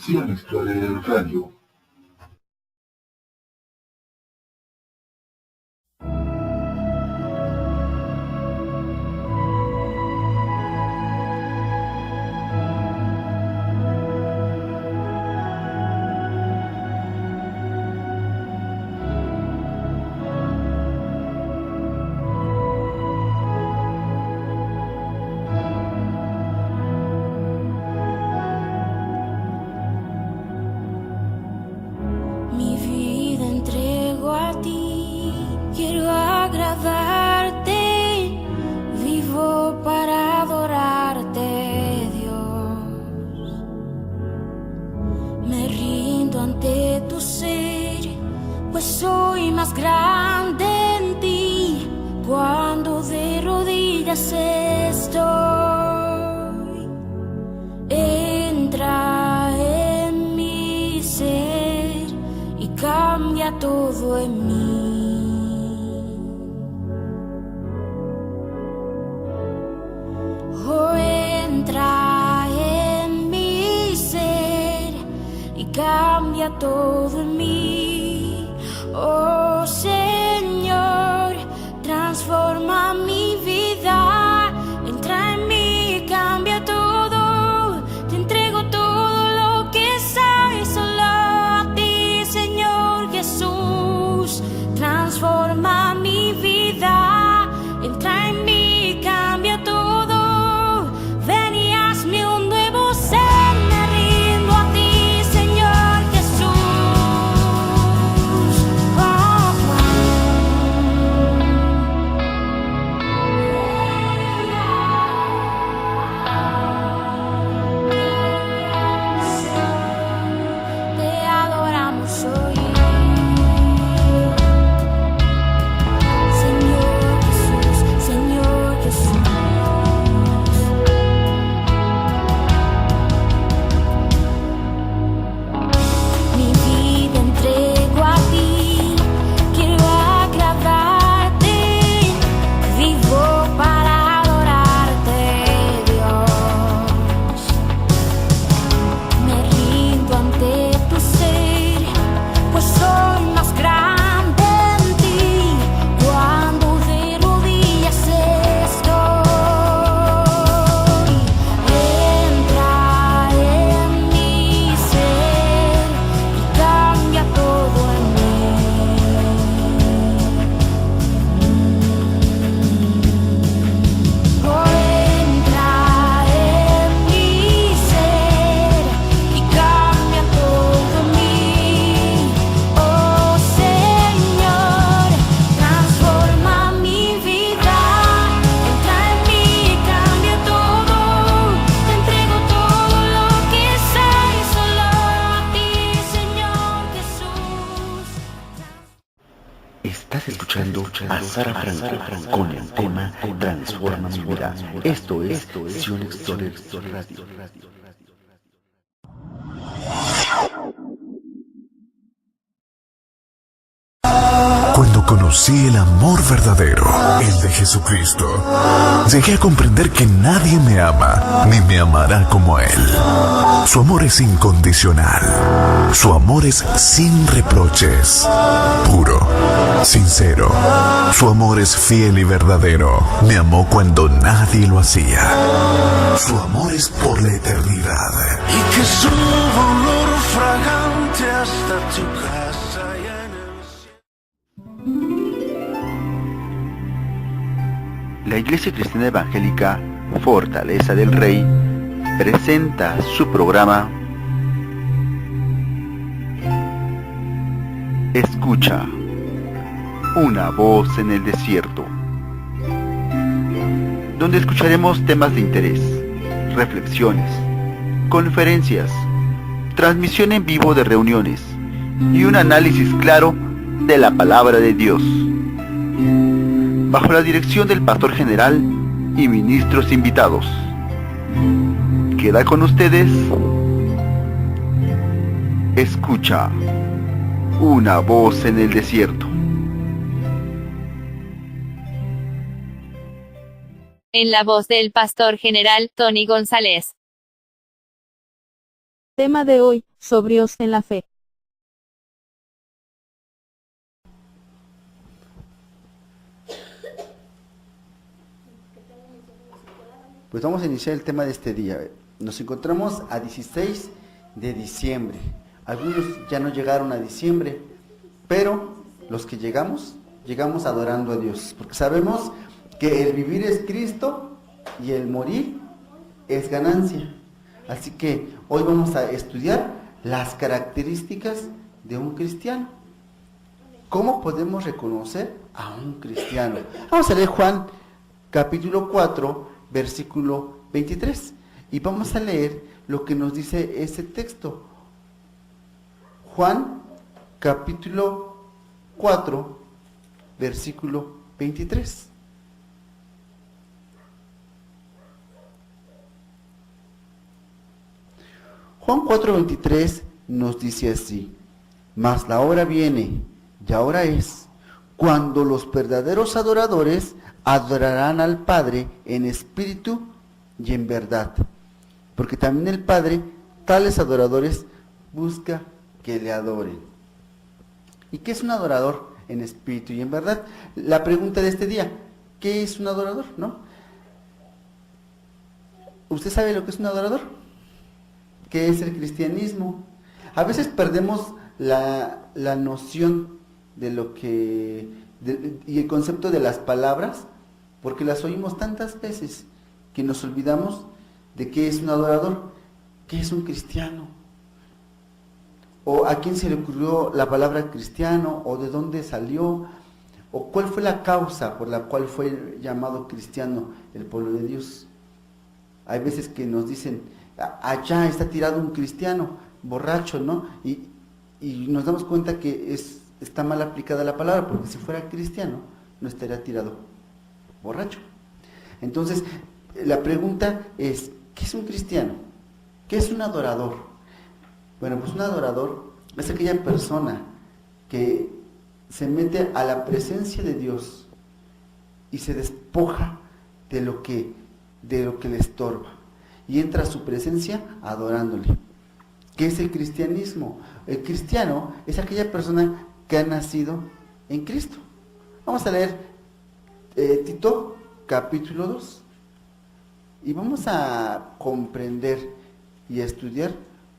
Sion Explorer Radio. Todo en mí. Oh, entra en mi ser y cambia todo en mí. Oh, Señor, transforma mi vida. Entra en mí, cambia todo. Te entrego todo lo que soy, solo a ti, Señor Jesús. Transforma mi vida, entra en mí, cambia todo. Ven y hazme un nuevo ser, me rindo a ti, Señor Jesús. Oh, te adoramos hoy. Estás escuchando a Sara Franco con el tema Transforma mi vida. Esto es Sion Explorer Radio. Cuando conocí el amor verdadero, el de Jesucristo, llegué a comprender que nadie me ama, ni me amará como Él. Su amor es incondicional. Su amor es sin reproches. Puro, sincero. Su amor es fiel y verdadero. Me amó cuando nadie lo hacía. Su amor es por la eternidad. Y que su olor fragante hasta tu casa y en el cielo. La Iglesia Cristiana Evangélica Fortaleza del Rey presenta su programa Escucha, una voz en el desierto, donde escucharemos temas de interés, reflexiones, conferencias, transmisión en vivo de reuniones y un análisis claro de la palabra de Dios, bajo la dirección del pastor general y ministros invitados. Queda con ustedes, escucha, una voz en el desierto. En la voz del pastor general Tony González. Tema de hoy, sobrios en la fe. Pues vamos a iniciar el tema de este día. Nos encontramos a 16 de diciembre. Algunos ya no llegaron a diciembre, pero los que llegamos adorando a Dios, porque sabemos que el vivir es Cristo y el morir es ganancia. Así que hoy vamos a estudiar las características de un cristiano. ¿Cómo podemos reconocer a un cristiano? Vamos a leer Juan capítulo 4, versículo 23. Y vamos a leer lo que nos dice ese texto. Juan capítulo 4, versículo 23. Juan 4:23 nos dice así: mas la hora viene, y ahora es, cuando los verdaderos adoradores adorarán al Padre en espíritu y en verdad, porque también el Padre tales adoradores busca que le adoren. ¿Y qué es un adorador en espíritu y en verdad? La pregunta de este día: ¿qué es un adorador? ¿No? ¿Usted sabe lo que es un adorador? ¿Qué es el cristianismo? A veces perdemos la noción de lo que y el concepto de las palabras, porque las oímos tantas veces que nos olvidamos de qué es un adorador, qué es un cristiano, o a quién se le ocurrió la palabra cristiano, o de dónde salió, o cuál fue la causa por la cual fue llamado cristiano el pueblo de Dios. Hay veces que nos dicen: allá está tirado un cristiano, borracho, ¿no? Y nos damos cuenta que está mal aplicada la palabra, porque si fuera cristiano, no estaría tirado borracho. Entonces, la pregunta es: ¿qué es un cristiano? ¿Qué es un adorador? Bueno, pues un adorador es aquella persona que se mete a la presencia de Dios y se despoja de lo que le estorba, y entra a su presencia adorándole. ¿Qué es el cristianismo? El cristiano es aquella persona que ha nacido en Cristo. Vamos a leer Tito capítulo 2 y vamos a comprender y a estudiar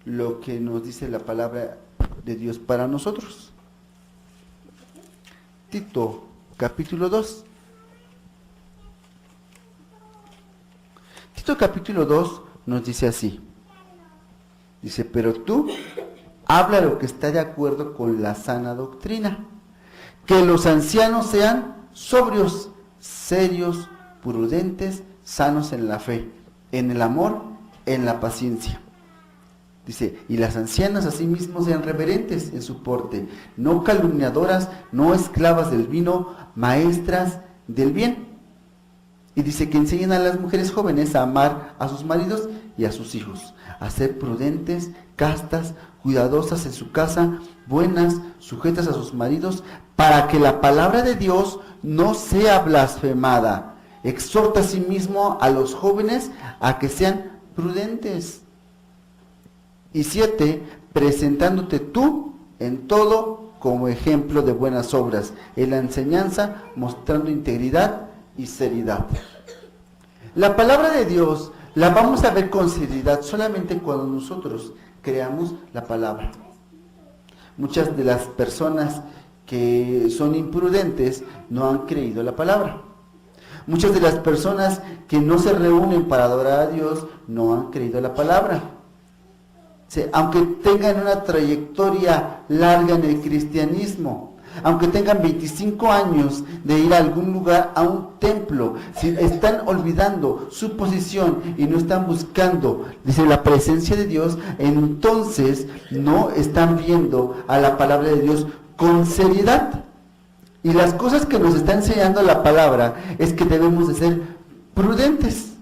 lo que nos dice la palabra de Dios para nosotros. Tito capítulo 2. Tito capítulo 2 nos dice así. Dice: pero tú habla lo que está de acuerdo con la sana doctrina, que los ancianos sean sobrios, serios, prudentes, sanos en la fe, en el amor, en la paciencia. Dice: y las ancianas asimismo sean reverentes en su porte, no calumniadoras, no esclavas del vino, maestras del bien. Y dice que enseñen a las mujeres jóvenes a amar a sus maridos y a sus hijos, a ser prudentes, castas, cuidadosas en su casa, buenas, sujetas a sus maridos, para que la palabra de Dios no sea blasfemada. Exhorta asimismo a los jóvenes a que sean prudentes. Y 7, presentándote tú en todo como ejemplo de buenas obras, en la enseñanza mostrando integridad y seriedad. La palabra de Dios la vamos a ver con seriedad solamente cuando nosotros creamos la palabra. Muchas de las personas que son imprudentes no han creído la palabra. Muchas de las personas que no se reúnen para adorar a Dios no han creído la palabra. Aunque tengan una trayectoria larga en el cristianismo, aunque tengan 25 años de ir a algún lugar, a un templo, si están olvidando su posición y no están buscando, dice, la presencia de Dios, entonces no están viendo a la palabra de Dios con seriedad. Y las cosas que nos está enseñando la palabra es que debemos de ser prudentes.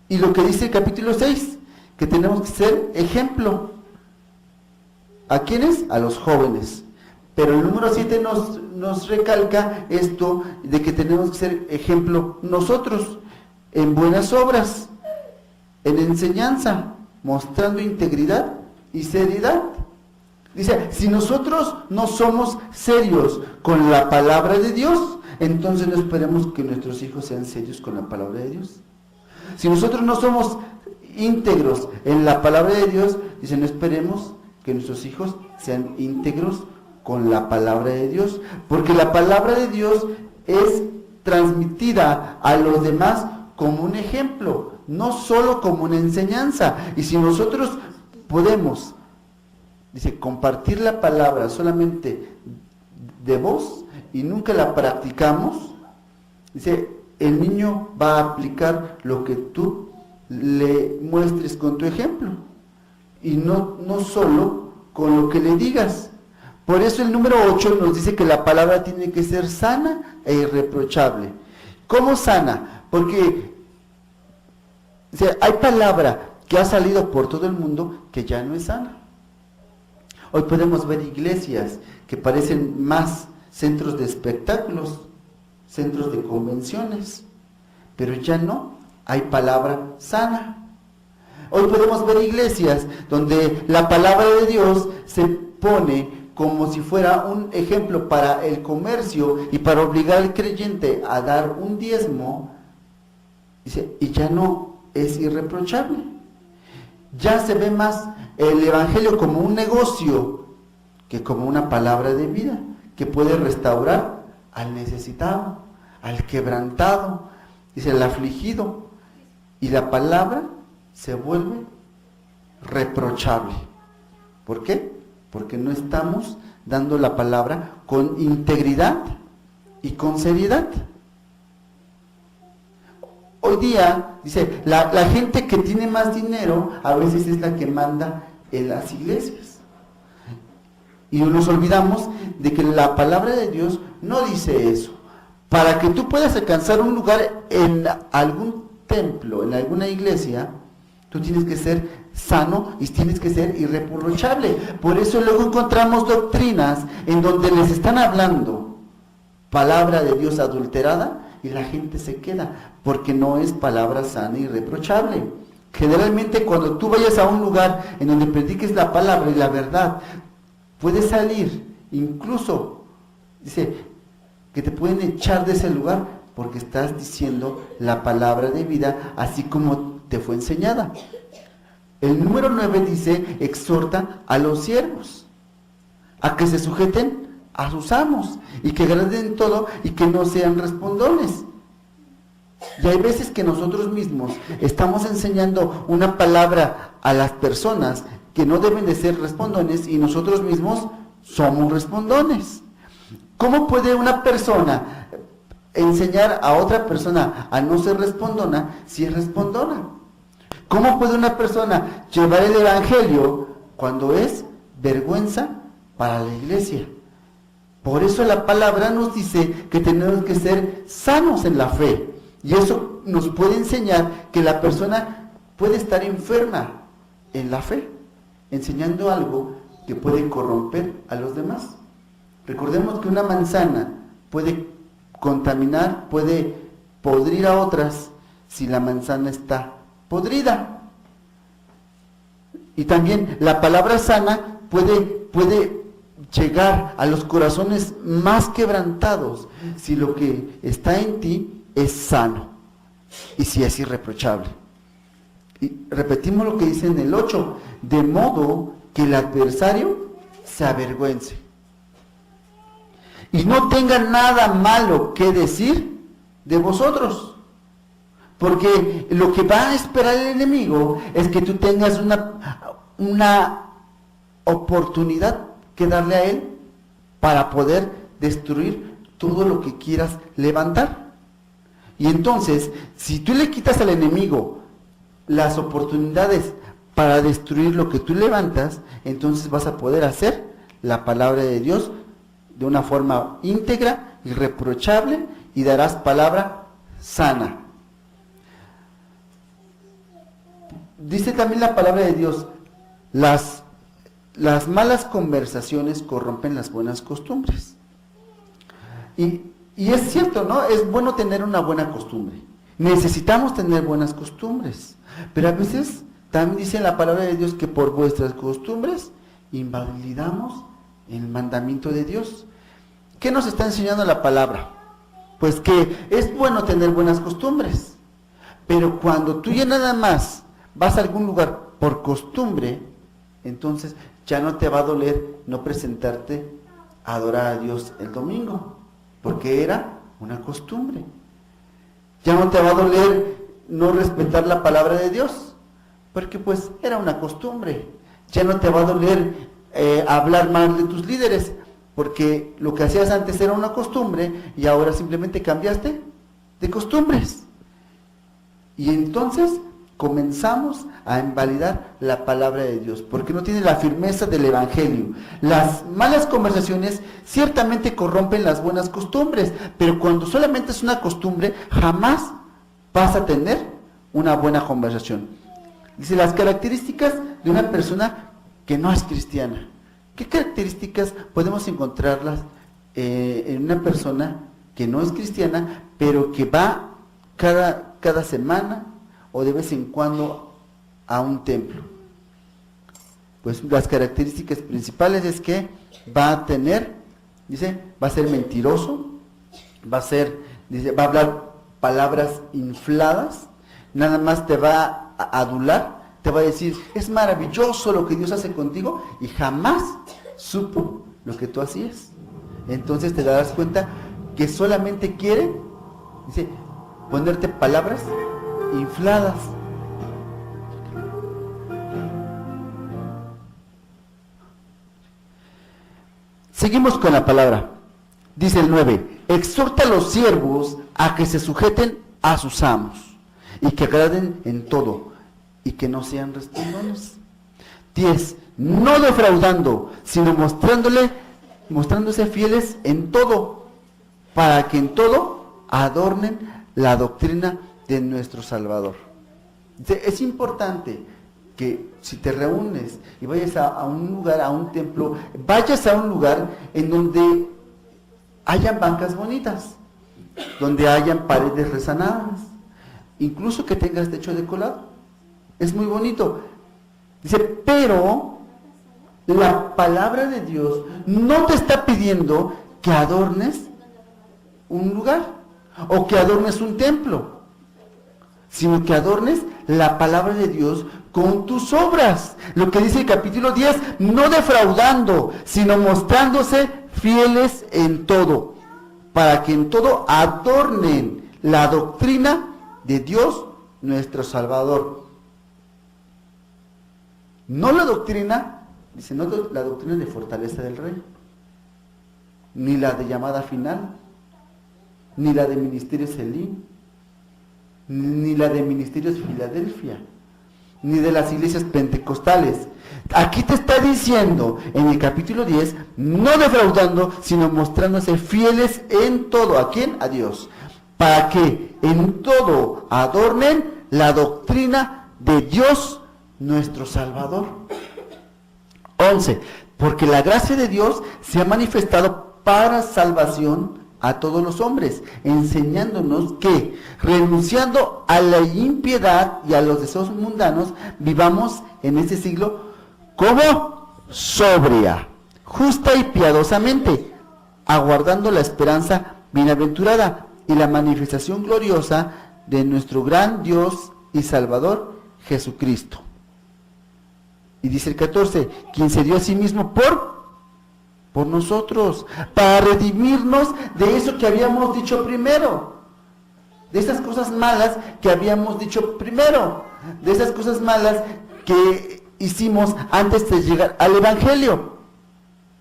Y lo que dice el capítulo 6, que tenemos que ser ejemplo. ¿A quiénes? A los jóvenes. Pero el número 7 nos recalca esto de que tenemos que ser ejemplo nosotros en buenas obras, en enseñanza, mostrando integridad y seriedad. Dice, si nosotros no somos serios con la palabra de Dios, entonces no esperemos que nuestros hijos sean serios con la palabra de Dios. Si nosotros no somos íntegros en la palabra de Dios, dice, no esperemos que nuestros hijos sean íntegros con la palabra de Dios, porque la palabra de Dios es transmitida a los demás como un ejemplo, no solo como una enseñanza. Y si nosotros podemos, dice, compartir la palabra solamente de voz y nunca la practicamos, dice, el niño va a aplicar lo que tú le muestres con tu ejemplo y no solo con lo que le digas. Por eso el número 8 nos dice que la palabra tiene que ser sana e irreprochable. ¿Cómo sana? Porque hay palabra que ha salido por todo el mundo que ya no es sana. Hoy podemos ver iglesias que parecen más centros de espectáculos, centros de convenciones, pero ya no hay palabra sana. Hoy podemos ver iglesias donde la palabra de Dios se pone como si fuera un ejemplo para el comercio y para obligar al creyente a dar un diezmo, dice, y ya no es irreprochable. Ya se ve más el evangelio como un negocio que como una palabra de vida que puede restaurar al necesitado, al quebrantado, dice, al afligido, y la palabra se vuelve reprochable. ¿Por qué? Porque no estamos dando la palabra con integridad y con seriedad. Hoy día, dice, la gente que tiene más dinero a veces es la que manda en las iglesias. Y nos olvidamos de que la palabra de Dios no dice eso. Para que tú puedas alcanzar un lugar en algún templo, en alguna iglesia, tú tienes que ser sano y tienes que ser irreprochable. Por eso luego encontramos doctrinas en donde les están hablando palabra de Dios adulterada y la gente se queda, porque no es palabra sana y irreprochable. Generalmente cuando tú vayas a un lugar en donde prediques la palabra y la verdad, puedes salir, incluso, dice, que te pueden echar de ese lugar porque estás diciendo la palabra de vida así como te fue enseñada. El número 9 dice, exhorta a los siervos a que se sujeten a sus amos y que agraden todo y que no sean respondones. Y hay veces que nosotros mismos estamos enseñando una palabra a las personas que no deben de ser respondones y nosotros mismos somos respondones. ¿Cómo puede una persona enseñar a otra persona a no ser respondona si es respondona? ¿Cómo puede una persona llevar el evangelio cuando es vergüenza para la iglesia? Por eso la palabra nos dice que tenemos que ser sanos en la fe. Y eso nos puede enseñar que la persona puede estar enferma en la fe, enseñando algo que puede corromper a los demás. Recordemos que una manzana puede contaminar, puede podrir a otras si la manzana está podrida. Y también la palabra sana puede llegar a los corazones más quebrantados si lo que está en ti es sano y si es irreprochable. Y repetimos lo que dice en el 8, de modo que el adversario se avergüence y no tenga nada malo que decir de vosotros. Porque lo que va a esperar el enemigo es que tú tengas una oportunidad que darle a él para poder destruir todo lo que quieras levantar. Y entonces, si tú le quitas al enemigo las oportunidades para destruir lo que tú levantas, entonces vas a poder hacer la palabra de Dios de una forma íntegra, irreprochable, y darás palabra sana. Dice también la palabra de Dios, las malas conversaciones corrompen las buenas costumbres. Y es cierto, ¿no? Es bueno tener una buena costumbre. Necesitamos tener buenas costumbres. Pero a veces También dice en la palabra de Dios que por vuestras costumbres invalidamos el mandamiento de Dios. ¿Qué nos está enseñando la palabra? Pues que es bueno tener buenas costumbres, pero cuando tú ya nada más vas a algún lugar por costumbre, entonces ya no te va a doler no presentarte a adorar a Dios el domingo, porque era una costumbre. Ya no te va a doler no respetar la palabra de Dios, porque pues era una costumbre. Ya no te va a doler hablar mal de tus líderes, porque lo que hacías antes era una costumbre y ahora simplemente cambiaste de costumbres. Y entonces comenzamos a invalidar la palabra de Dios, porque no tiene la firmeza del Evangelio. Las malas conversaciones ciertamente corrompen las buenas costumbres, pero cuando solamente es una costumbre, jamás vas a tener una buena conversación. Dice, las características de una persona que no es cristiana. ¿Qué características podemos encontrarlas en una persona que no es cristiana, pero que va cada semana o de vez en cuando a un templo? Pues las características principales es que va a tener, dice, va a ser mentiroso, va a hablar palabras infladas, nada más te va a adular, te va a decir, es maravilloso lo que Dios hace contigo, y jamás supo lo que tú hacías. Entonces te darás cuenta que solamente quiere, dice, ponerte palabras infladas. Seguimos con la palabra. Dice el 9, exhorta a los siervos a que se sujeten a sus amos y que agraden en todo y que no sean respondones. 10, no defraudando, sino mostrándose fieles en todo, para que en todo adornen la doctrina de nuestro Salvador. Es importante que si te reúnes y vayas a un lugar, a un templo, vayas a un lugar en donde hayan bancas bonitas, donde hayan paredes resanadas, incluso que tengas techo decorado. Es muy bonito. Dice, pero la palabra de Dios no te está pidiendo que adornes un lugar o que adornes un templo, sino que adornes la palabra de Dios con tus obras. Lo que dice el capítulo 10, no defraudando, sino mostrándose fieles en todo, para que en todo adornen la doctrina de Dios nuestro Salvador. No la doctrina, dice, no la doctrina de fortaleza del rey, ni la de llamada final, ni la de ministerios Elim, ni la de ministerios Filadelfia, ni de las iglesias pentecostales. Aquí te está diciendo en el capítulo 10, no defraudando, sino mostrándose fieles en todo. ¿A quién? A Dios. Para que en todo adornen la doctrina de Dios nuestro Salvador. 11. Porque la gracia de Dios se ha manifestado para salvación a todos los hombres, enseñándonos que, renunciando a la impiedad y a los deseos mundanos, vivamos en este siglo como sobria, justa y piadosamente, aguardando la esperanza bienaventurada y la manifestación gloriosa de nuestro gran Dios y Salvador Jesucristo. Y dice el 14, quien se dio a sí mismo por nosotros, para redimirnos de eso que habíamos dicho primero, de esas cosas malas que habíamos dicho primero, de esas cosas malas que hicimos antes de llegar al Evangelio.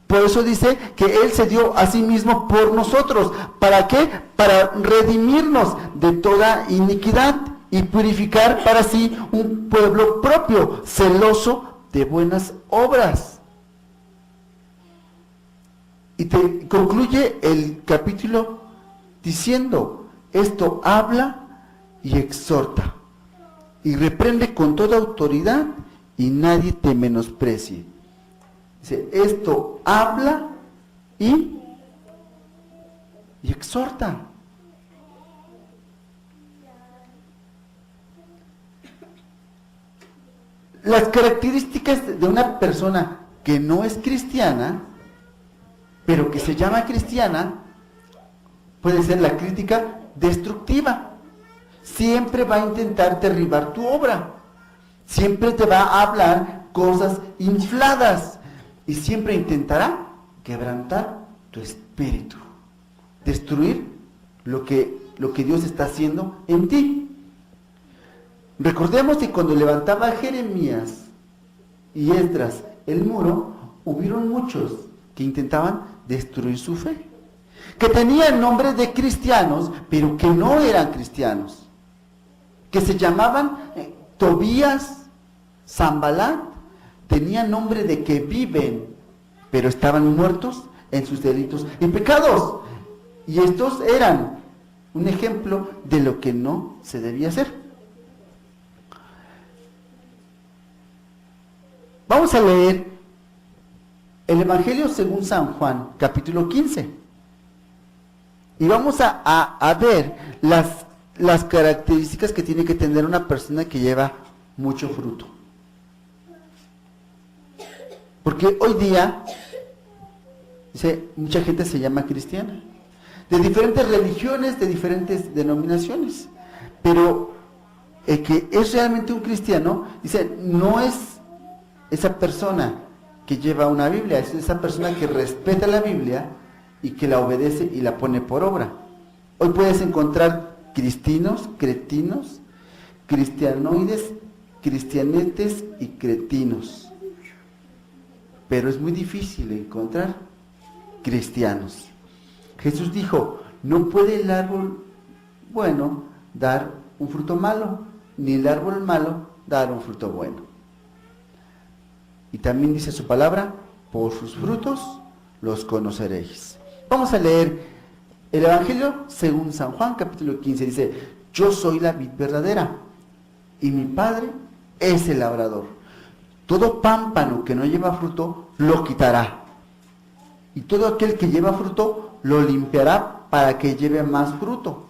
Por eso dice que Él se dio a sí mismo por nosotros. ¿Para qué? Para redimirnos de toda iniquidad y purificar para sí un pueblo propio, celoso de buenas obras. Y te concluye el capítulo diciendo, esto habla y exhorta, y reprende con toda autoridad, y nadie te menosprecie. Dice, esto habla y exhorta. Las características de una persona que no es cristiana, pero que se llama cristiana, puede ser la crítica destructiva. Siempre va a intentar derribar tu obra. Siempre te va a hablar cosas infladas. Y siempre intentará quebrantar tu espíritu. Destruir lo que Dios está haciendo en ti. Recordemos que cuando levantaba Jeremías y Esdras el muro, hubieron muchos que intentaban destruir su fe, que tenían nombres de cristianos, pero que no eran cristianos, que se llamaban Tobías, Sanbalat, tenían nombre de que viven, pero estaban muertos en sus delitos y pecados. Y estos eran un ejemplo de lo que no se debía hacer. Vamos a leer el Evangelio según San Juan, capítulo 15. Y vamos a ver las características que tiene que tener una persona que lleva mucho fruto. Porque hoy día, mucha gente se llama cristiana, de diferentes religiones, de diferentes denominaciones. Pero el que es realmente un cristiano, no es esa persona que lleva una Biblia, es esa persona que respeta la Biblia y que la obedece y la pone por obra. Hoy puedes encontrar cristinos, cretinos, cristianoides, cristianetes y cretinos. Pero es muy difícil encontrar cristianos. Jesús dijo, no puede el árbol bueno dar un fruto malo, ni el árbol malo dar un fruto bueno. Y también dice su palabra, por sus frutos los conoceréis. Vamos a leer el Evangelio según San Juan, capítulo 15. Dice, yo soy la vid verdadera, y mi Padre es el labrador. Todo pámpano que no lleva fruto, lo quitará. Y todo aquel que lleva fruto, lo limpiará para que lleve más fruto.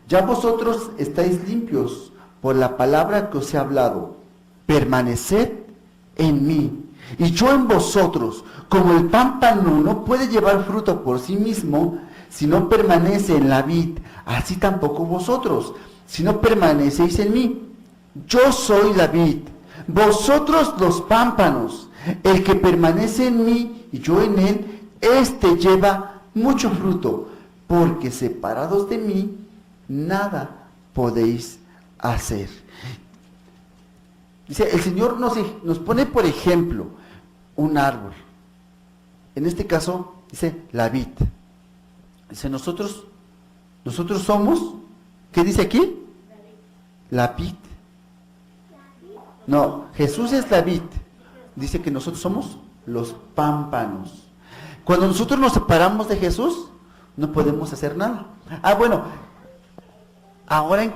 Ya vosotros estáis limpios por la palabra que os he hablado. Permaneced en mí, y yo en vosotros. Como el pámpano no puede llevar fruto por sí mismo, si no permanece en la vid, así tampoco vosotros, si no permanecéis en mí. Yo soy la vid, vosotros los pámpanos. El que permanece en mí y yo en él, éste lleva mucho fruto, porque separados de mí, nada podéis hacer. Dice, el Señor nos pone por ejemplo un árbol. En este caso, dice la vid. Dice, nosotros somos, ¿qué dice aquí? La vid. No, Jesús es la vid. Dice que nosotros somos los pámpanos. Cuando nosotros nos separamos de Jesús, no podemos hacer nada. Bueno, ahora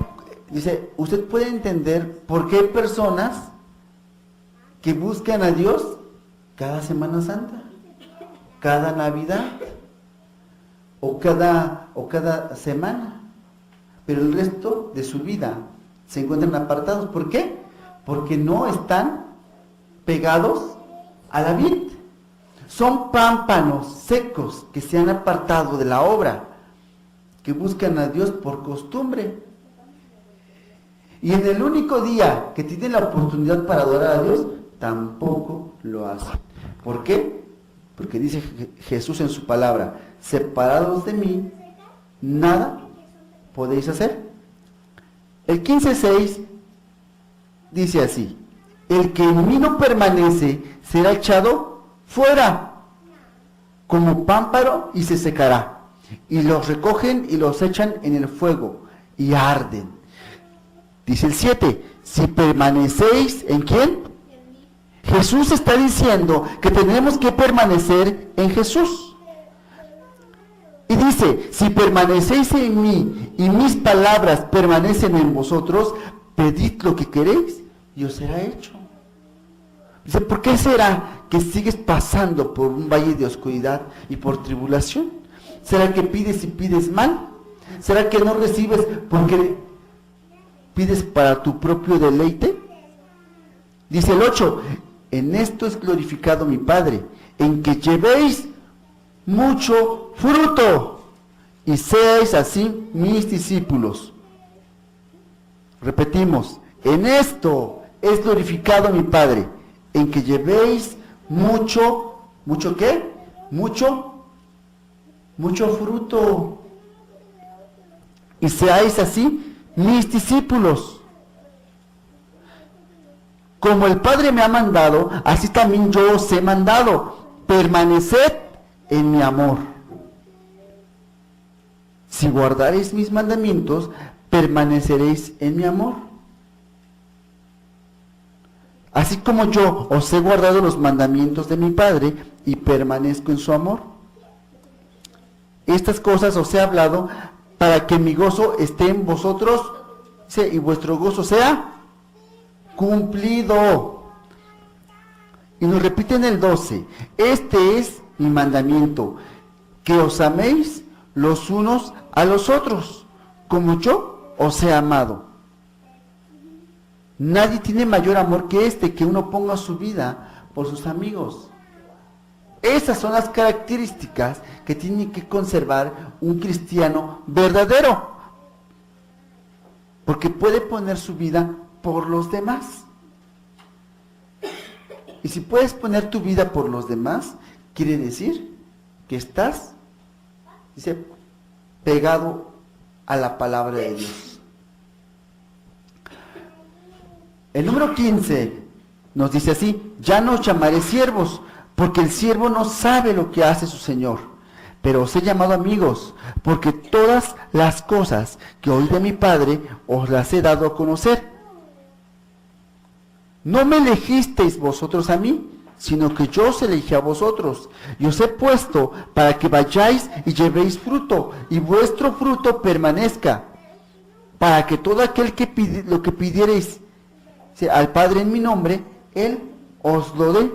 dice, usted puede entender por qué hay personas que buscan a Dios cada Semana Santa, cada Navidad o cada semana, pero el resto de su vida se encuentran apartados. ¿Por qué? Porque no están pegados a la vid. Son pámpanos secos que se han apartado de la obra, que buscan a Dios por costumbre. Y en el único día que tienen la oportunidad para adorar a Dios, tampoco lo hacen. ¿Por qué? Porque dice Jesús en su palabra, separados de mí, nada podéis hacer. El 15:6 dice así, el que en mí no permanece será echado fuera como pámpano y se secará. Y los recogen y los echan en el fuego y arden. Dice el 7, si permanecéis ¿en quién? Jesús está diciendo que tenemos que permanecer en Jesús. Y dice, si permanecéis en mí y mis palabras permanecen en vosotros, pedid lo que queréis y os será hecho. Dice, ¿por qué será que sigues pasando por un valle de oscuridad y por tribulación? ¿Será que pides y pides mal? ¿Será que no recibes porque pides para tu propio deleite? Dice el 8, en esto es glorificado mi Padre, en que llevéis mucho fruto y seáis así mis discípulos. Repetimos, en esto es glorificado mi Padre, en que llevéis mucho, ¿mucho qué? Mucho fruto y seáis así mis discípulos. Como el Padre me ha mandado, así también yo os he mandado. Permaneced en mi amor. Si guardaréis mis mandamientos, permaneceréis en mi amor. Así como yo os he guardado los mandamientos de mi Padre y permanezco en su amor. Estas cosas os he hablado para que mi gozo esté en vosotros y vuestro gozo sea cumplido. Y nos repite en el 12, este es mi mandamiento, que os améis los unos a los otros, como yo os he amado. Nadie tiene mayor amor que este, que uno ponga su vida por sus amigos. Esas son las características que tiene que conservar un cristiano verdadero, porque puede poner su vida por los demás. Y si puedes poner tu vida por los demás, quiere decir que estás, dice, pegado a la palabra de Dios. El número 15 nos dice así, ya no os llamaré siervos, porque el siervo no sabe lo que hace su Señor, pero os he llamado amigos, porque todas las cosas que oí de mi Padre os las he dado a conocer. No me elegisteis vosotros a mí, sino que yo os elegí a vosotros, y os he puesto para que vayáis y llevéis fruto, y vuestro fruto permanezca, para que todo aquel que lo que pidiereis al Padre en mi nombre, Él os lo dé.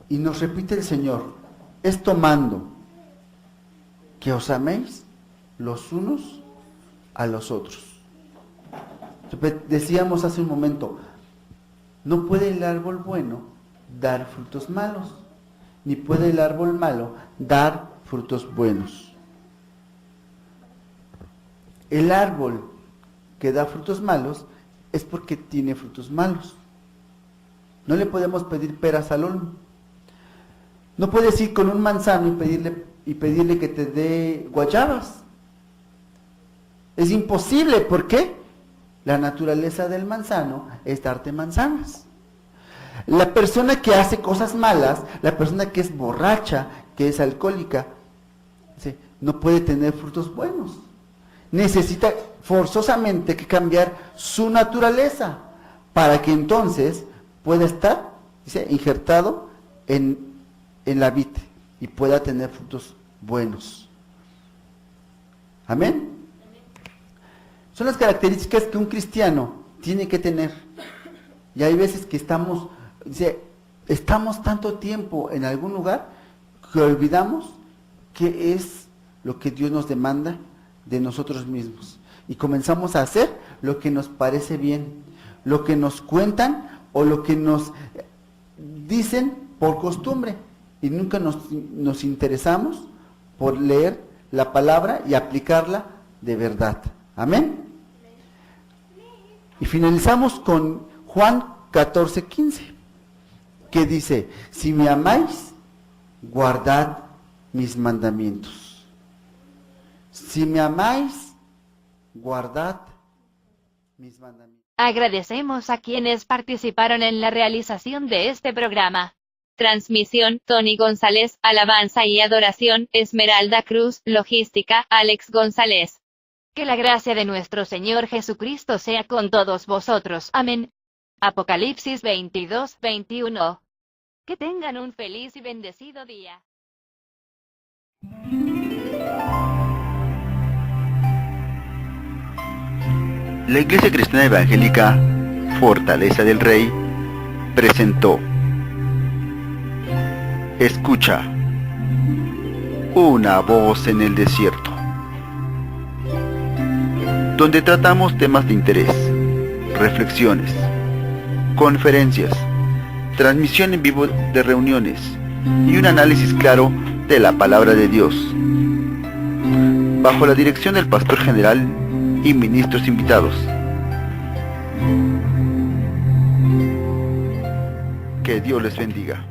Y nos repite el Señor, esto mando, que os améis los unos a los otros. Decíamos hace un momento, no puede el árbol bueno dar frutos malos, ni puede el árbol malo dar frutos buenos. El árbol que da frutos malos es porque tiene frutos malos. No le podemos pedir peras al olmo. No puedes ir con un manzano y pedirle que te dé guayabas. Es imposible, ¿por qué? La naturaleza del manzano es darte manzanas. La persona que hace cosas malas, la persona que es borracha, que es alcohólica, no puede tener frutos buenos. Necesita forzosamente que cambiar su naturaleza para que entonces pueda estar injertado en la vid y pueda tener frutos buenos. Amén. Son las características que un cristiano tiene que tener. Y hay veces que estamos tanto tiempo en algún lugar que olvidamos qué es lo que Dios nos demanda de nosotros mismos. Y comenzamos a hacer lo que nos parece bien, lo que nos cuentan o lo que nos dicen por costumbre. Y nunca nos interesamos por leer la palabra y aplicarla de verdad. Amén. Y finalizamos con Juan 14:15, que dice, si me amáis, guardad mis mandamientos. Si me amáis, guardad mis mandamientos. Agradecemos a quienes participaron en la realización de este programa. Transmisión, Tony González, alabanza y adoración, Esmeralda Cruz, logística, Alex González. Que la gracia de nuestro Señor Jesucristo sea con todos vosotros. Amén. Apocalipsis 22:21. Que tengan un feliz y bendecido día. La Iglesia Cristiana Evangélica Fortaleza del Rey presentó Escucha, una voz en el desierto, donde tratamos temas de interés, reflexiones, conferencias, transmisión en vivo de reuniones y un análisis claro de la palabra de Dios, bajo la dirección del pastor general y ministros invitados. Que Dios les bendiga.